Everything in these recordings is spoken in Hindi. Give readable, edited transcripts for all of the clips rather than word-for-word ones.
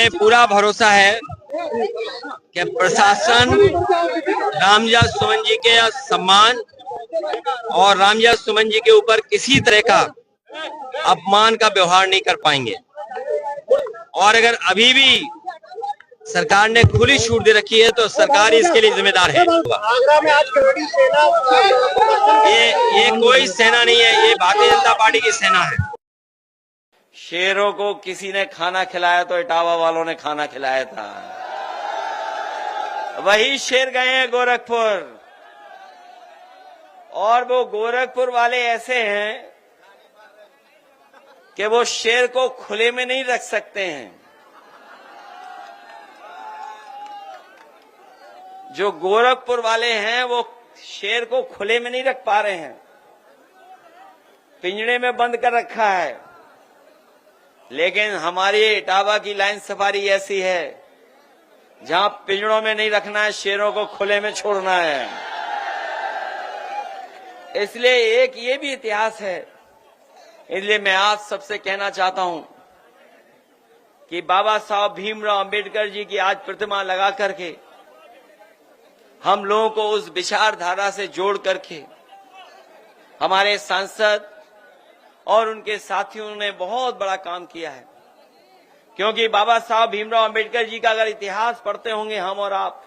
हमें पूरा भरोसा है कि प्रशासन रामविलास सुमन जी के सम्मान और रामविलास सुमन जी के ऊपर किसी तरह का अपमान का व्यवहार नहीं कर पाएंगे। और अगर अभी भी सरकार ने खुली छूट दे रखी है तो सरकार इसके लिए जिम्मेदार है। आगरा में आज बड़ी सेना, ये कोई सेना नहीं है, ये भारतीय जनता पार्टी की सेना है। शेरों को किसी ने खाना खिलाया तो इटावा वालों ने खाना खिलाया था। वही शेर गए हैं गोरखपुर, और वो गोरखपुर वाले ऐसे हैं कि वो शेर को खुले में नहीं रख सकते हैं। जो गोरखपुर वाले हैं वो शेर को खुले में नहीं रख पा रहे हैं, पिंजड़े में बंद कर रखा है। लेकिन हमारी इटावा की लाइन सफारी ऐसी है जहां पिंजड़ों में नहीं रखना है, शेरों को खुले में छोड़ना है। इसलिए एक ये भी इतिहास है। इसलिए मैं आज सबसे कहना चाहता हूं कि बाबा साहब भीमराव अंबेडकर जी की आज प्रतिमा लगा करके हम लोगों को उस विचारधारा से जोड़ करके हमारे सांसद और उनके साथियों ने बहुत बड़ा काम किया है। क्योंकि बाबा साहब भीमराव अंबेडकर जी का अगर इतिहास पढ़ते होंगे हम और आप,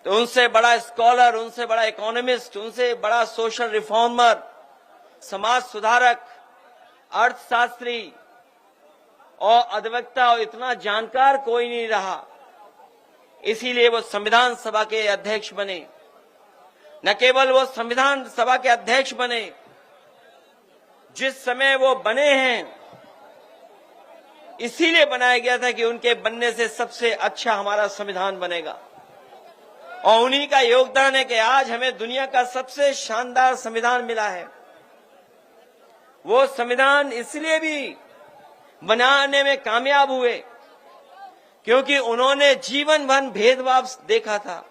तो उनसे बड़ा स्कॉलर, उनसे बड़ा इकोनॉमिस्ट, उनसे बड़ा सोशल रिफॉर्मर, समाज सुधारक, अर्थशास्त्री और अधिवक्ता और इतना जानकार कोई नहीं रहा। इसीलिए वो संविधान सभा के अध्यक्ष बने। न केवल वो संविधान सभा के अध्यक्ष बने, जिस समय वो बने हैं इसीलिए बनाया गया था कि उनके बनने से सबसे अच्छा हमारा संविधान बनेगा। और उन्हीं का योगदान है कि आज हमें दुनिया का सबसे शानदार संविधान मिला है। वो संविधान इसलिए भी बनाने में कामयाब हुए क्योंकि उन्होंने जीवन भर भेदभाव देखा था,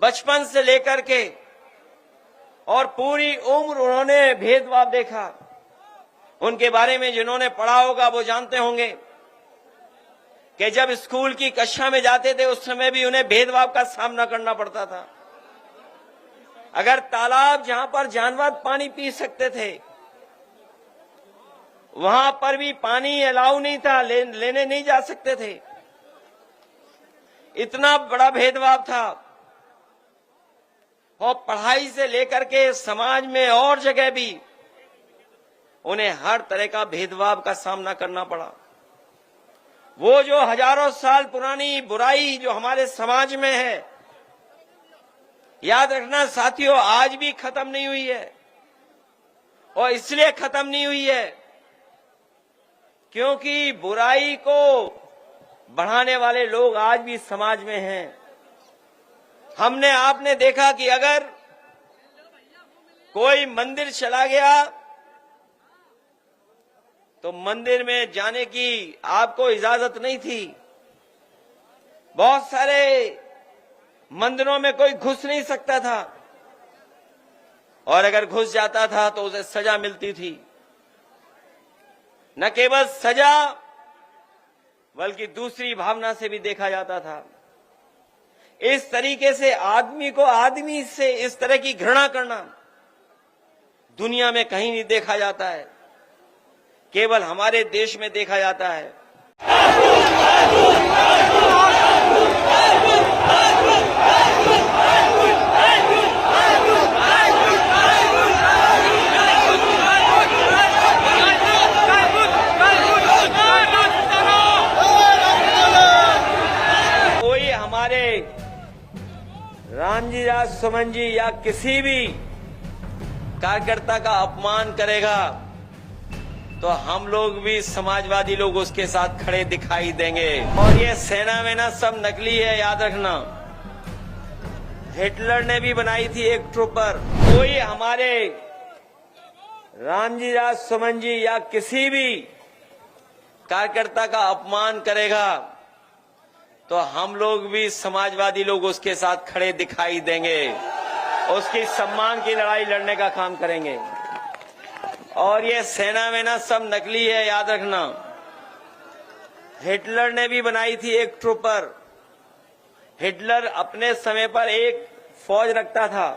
बचपन से लेकर के, और पूरी उम्र उन्होंने भेदभाव देखा। उनके बारे में जिन्होंने पढ़ा होगा वो जानते होंगे कि जब स्कूल की कक्षा में जाते थे उस समय भी उन्हें भेदभाव का सामना करना पड़ता था। अगर तालाब जहां पर जानवर पानी पी सकते थे वहां पर भी पानी अलाउ नहीं था, लेने नहीं जा सकते थे। इतना बड़ा भेदभाव था। और पढ़ाई से लेकर के समाज में और जगह भी उन्हें हर तरह का भेदभाव का सामना करना पड़ा। वो जो हजारों साल पुरानी बुराई जो हमारे समाज में है, याद रखना साथियों, आज भी खत्म नहीं हुई है। और इसलिए खत्म नहीं हुई है क्योंकि बुराई को बढ़ाने वाले लोग आज भी समाज में हैं। हमने आपने देखा कि अगर कोई मंदिर चला गया तो मंदिर में जाने की आपको इजाजत नहीं थी। बहुत सारे मंदिरों में कोई घुस नहीं सकता था, और अगर घुस जाता था तो उसे सजा मिलती थी। न केवल सजा बल्कि दूसरी भावना से भी देखा जाता था। इस तरीके से आदमी को आदमी से इस तरह की घृणा करना दुनिया में कहीं नहीं देखा जाता है, केवल हमारे देश में देखा जाता है। कोई हमारे रामविलास सुमन जी या किसी भी कार्यकर्ता का अपमान करेगा तो हम लोग भी समाजवादी लोग उसके साथ खड़े दिखाई देंगे। और ये सेना वेना सब नकली है, याद रखना। हिटलर ने भी बनाई थी एक ट्रूपर। कोई हमारे रामविलास सुमन जी या किसी भी कार्यकर्ता का अपमान करेगा तो हम लोग भी समाजवादी लोग उसके साथ खड़े दिखाई देंगे, उसकी सम्मान की लड़ाई लड़ने का काम करेंगे। और ये सेना वेना सब नकली है, याद रखना। हिटलर ने भी बनाई थी एक ट्रूपर। हिटलर अपने समय पर एक फौज रखता था,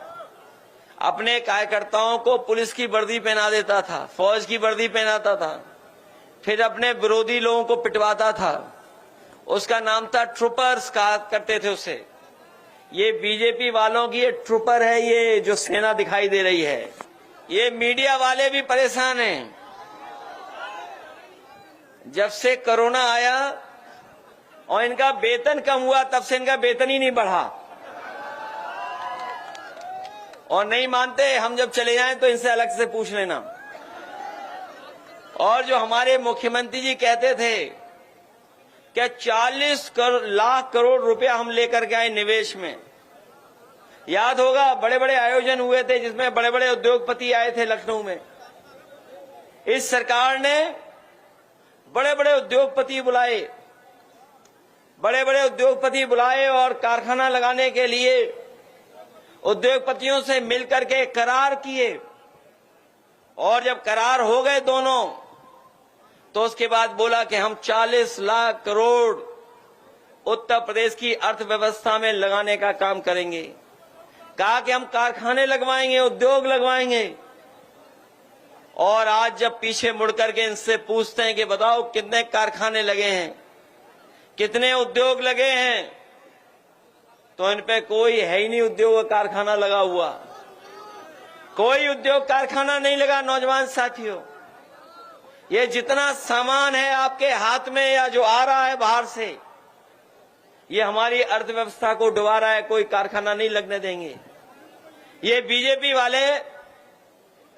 अपने कार्यकर्ताओं को पुलिस की वर्दी पहना देता था, फौज की वर्दी पहनाता था, फिर अपने विरोधी लोगों को पिटवाता था। उसका नाम था ट्रूपर्स, कहा करते थे उसे। ये बीजेपी वालों की ये ट्रूपर है, ये जो सेना दिखाई दे रही है। ये मीडिया वाले भी परेशान हैं। जब से कोरोना आया और इनका वेतन कम हुआ, तब से इनका वेतन ही नहीं बढ़ा। और नहीं मानते, हम जब चले जाएं तो इनसे अलग से पूछ लेना। और जो हमारे मुख्यमंत्री जी कहते थे कि 40 लाख करोड़ रुपया हम लेकर के आए निवेश में। याद होगा, बड़े बड़े आयोजन हुए थे जिसमें बड़े बड़े उद्योगपति आए थे लखनऊ में। इस सरकार ने बड़े बड़े उद्योगपति बुलाए, बड़े बड़े उद्योगपति बुलाए और कारखाना लगाने के लिए उद्योगपतियों से मिलकर के करार किए। और जब करार हो गए दोनों, तो उसके बाद बोला कि हम 40 लाख करोड़ उत्तर प्रदेश की अर्थव्यवस्था में लगाने का काम करेंगे। कहा कि हम कारखाने लगवाएंगे, उद्योग लगवाएंगे। और आज जब पीछे मुड़कर के इनसे पूछते हैं कि बताओ कितने कारखाने लगे हैं, कितने उद्योग लगे हैं, तो इन पे कोई है ही नहीं उद्योग कारखाना लगा हुआ। कोई उद्योग कारखाना नहीं लगा। नौजवान साथियों, ये जितना सामान है आपके हाथ में या जो आ रहा है बाहर से, ये हमारी अर्थव्यवस्था को डुबा रहा है। कोई कारखाना नहीं लगने देंगे। ये बीजेपी वाले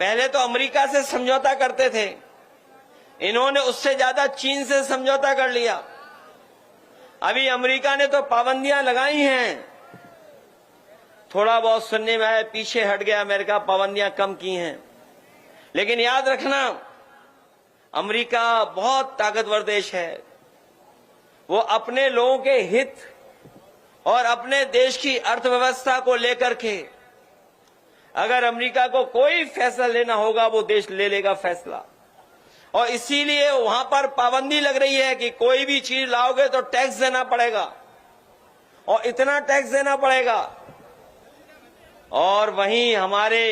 पहले तो अमेरिका से समझौता करते थे, इन्होंने उससे ज्यादा चीन से समझौता कर लिया। अभी अमेरिका ने तो पाबंदियां लगाई हैं, थोड़ा बहुत सुनने में आया, पीछे हट गया अमेरिका, पाबंदियां कम की हैं। लेकिन याद रखना, अमेरिका बहुत ताकतवर देश है। वो अपने लोगों के हित और अपने देश की अर्थव्यवस्था को लेकर के, अगर अमेरिका को कोई फैसला लेना होगा, वो देश ले लेगा फैसला। और इसीलिए वहां पर पाबंदी लग रही है कि कोई भी चीज लाओगे तो टैक्स देना पड़ेगा, और इतना टैक्स देना पड़ेगा। और वहीं हमारे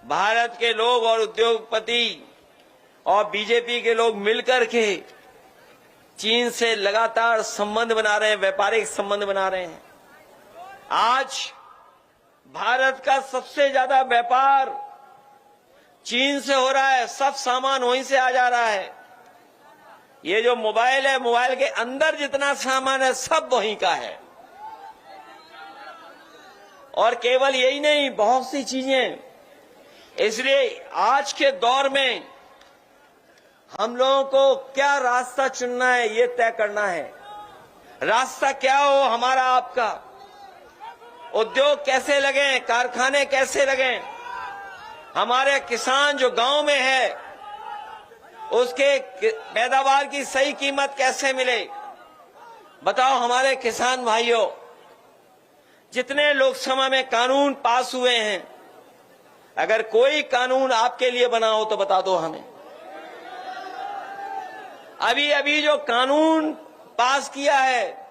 भारत के लोग और उद्योगपति और बीजेपी के लोग मिलकर के चीन से लगातार संबंध बना रहे हैं, व्यापारिक संबंध बना रहे हैं। आज भारत का सबसे ज्यादा व्यापार चीन से हो रहा है, सब सामान वहीं से आ जा रहा है। ये जो मोबाइल है, मोबाइल के अंदर जितना सामान है सब वहीं का है। और केवल यही नहीं, बहुत सी चीजें। इसलिए आज के दौर में हम लोगों को क्या रास्ता चुनना है, ये तय करना है। रास्ता क्या हो हमारा, आपका। उद्योग कैसे लगे, कारखाने कैसे लगे, हमारे किसान जो गांव में है उसके पैदावार की सही कीमत कैसे मिले। बताओ हमारे किसान भाइयों, जितने लोकसभा में कानून पास हुए हैं, अगर कोई कानून आपके लिए बना हो तो बता दो हमें। अभी अभी जो कानून पास किया है,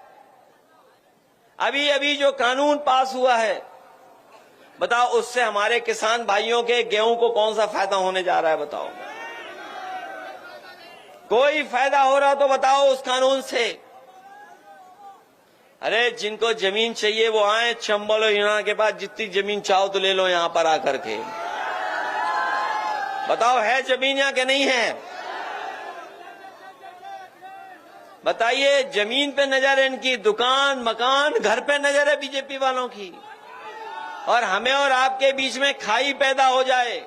अभी अभी जो कानून पास हुआ है, बताओ उससे हमारे किसान भाइयों के गेहूं को कौन सा फायदा होने जा रहा है। बताओ, कोई फायदा हो रहा तो बताओ उस कानून से। अरे जिनको जमीन चाहिए वो आए चंबल और हिना के पास, जितनी जमीन चाहो तो ले लो यहां पर आकर के। बताओ है जमीन यहां के नहीं है? बताइए, जमीन पे नजर है इनकी, दुकान मकान घर पे नजर है बीजेपी वालों की। और हमें और आपके बीच में खाई पैदा हो जाए,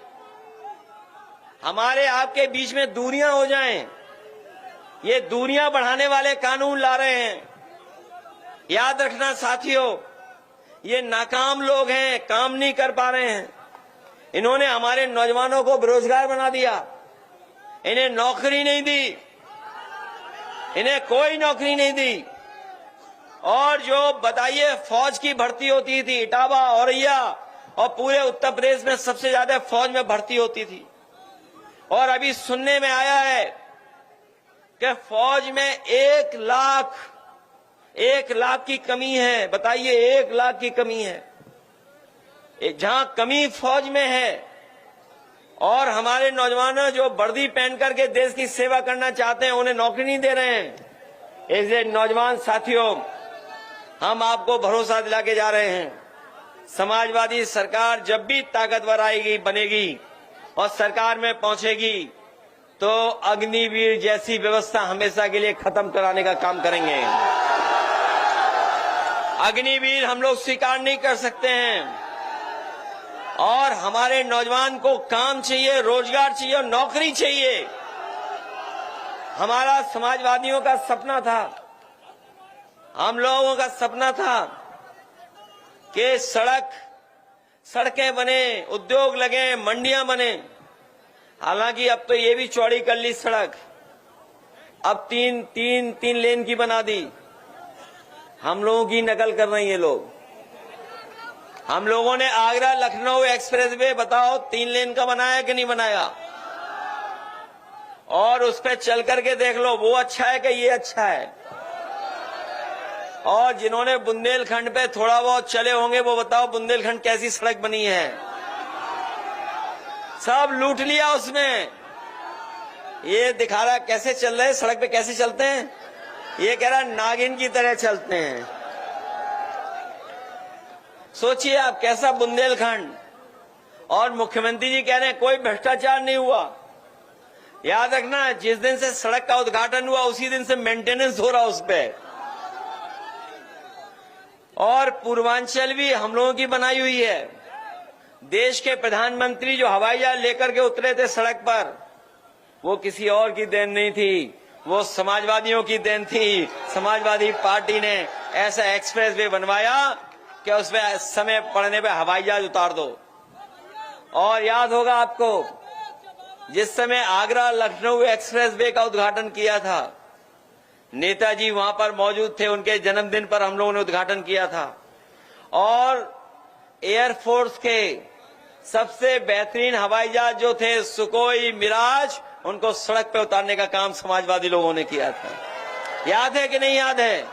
हमारे आपके बीच में दूरियां हो जाएं, ये दूरियां बढ़ाने वाले कानून ला रहे हैं। याद रखना साथियों, ये नाकाम लोग हैं, काम नहीं कर पा रहे हैं। इन्होंने हमारे नौजवानों को बेरोजगार बना दिया, इन्हें नौकरी नहीं दी, इन्हें कोई नौकरी नहीं दी। और जो बताइए फौज की भर्ती होती थी, इटावा औरैया और पूरे उत्तर प्रदेश में सबसे ज्यादा फौज में भर्ती होती थी। और अभी सुनने में आया है कि फौज में 1 लाख की कमी है। बताइए, 1 लाख की कमी है। जहां कमी फौज में है और हमारे नौजवान जो वर्दी पहन करके देश की सेवा करना चाहते हैं उन्हें नौकरी नहीं दे रहे हैं। इसलिए नौजवान साथियों, हम आपको भरोसा दिला के जा रहे हैं, समाजवादी सरकार जब भी ताकतवर आएगी, बनेगी और सरकार में पहुंचेगी तो अग्निवीर जैसी व्यवस्था हमेशा के लिए खत्म कराने का काम करेंगे। अग्निवीर हम लोग स्वीकार नहीं कर सकते हैं और हमारे नौजवान को काम चाहिए, रोजगार चाहिए और नौकरी चाहिए। हमारा समाजवादियों का सपना था, हम लोगों का सपना था कि सड़कें बने, उद्योग लगे, मंडियां बने। हालांकि अब तो ये भी चौड़ी कर ली सड़क, अब तीन लेन की बना दी। हम लोगों की नकल कर रहे हैं ये लोग। हम लोगों ने आगरा लखनऊ एक्सप्रेसवे बताओ 3 लेन का बनाया कि नहीं बनाया? और उस पर चल करके देख लो, वो अच्छा है कि ये अच्छा है? और जिन्होंने बुंदेलखंड पे थोड़ा बहुत चले होंगे वो बताओ बुंदेलखंड कैसी सड़क बनी है? सब लूट लिया उसमें। ये दिखा रहा कैसे चल रहे हैं, सड़क पे कैसे चलते हैं। ये कह रहा नागिन की तरह चलते हैं। सोचिए आप, कैसा बुंदेलखंड। और मुख्यमंत्री जी कह रहे हैं कोई भ्रष्टाचार नहीं हुआ। याद रखना, जिस दिन से सड़क का उद्घाटन हुआ उसी दिन से मेंटेनेंस हो रहा उस पे। और पूर्वांचल भी हम लोगों की बनाई हुई है। देश के प्रधानमंत्री जो हवाई जहाज लेकर के उतरे थे सड़क पर, वो किसी और की देन नहीं थी, वो समाजवादियों की देन थी। समाजवादी पार्टी ने ऐसा एक्सप्रेसवे बनवाया कि उसमें समय पड़ने पे हवाई जहाज उतार दो। और याद होगा आपको, जिस समय आगरा लखनऊ एक्सप्रेसवे का उद्घाटन किया था, नेताजी वहां पर मौजूद थे। उनके जन्मदिन पर हम लोगों ने उद्घाटन किया था और एयरफोर्स के सबसे बेहतरीन हवाई जहाज जो थे सुकोई, मिराज, उनको सड़क पे उतारने का काम समाजवादी लोगों ने किया था। याद है कि नहीं याद है?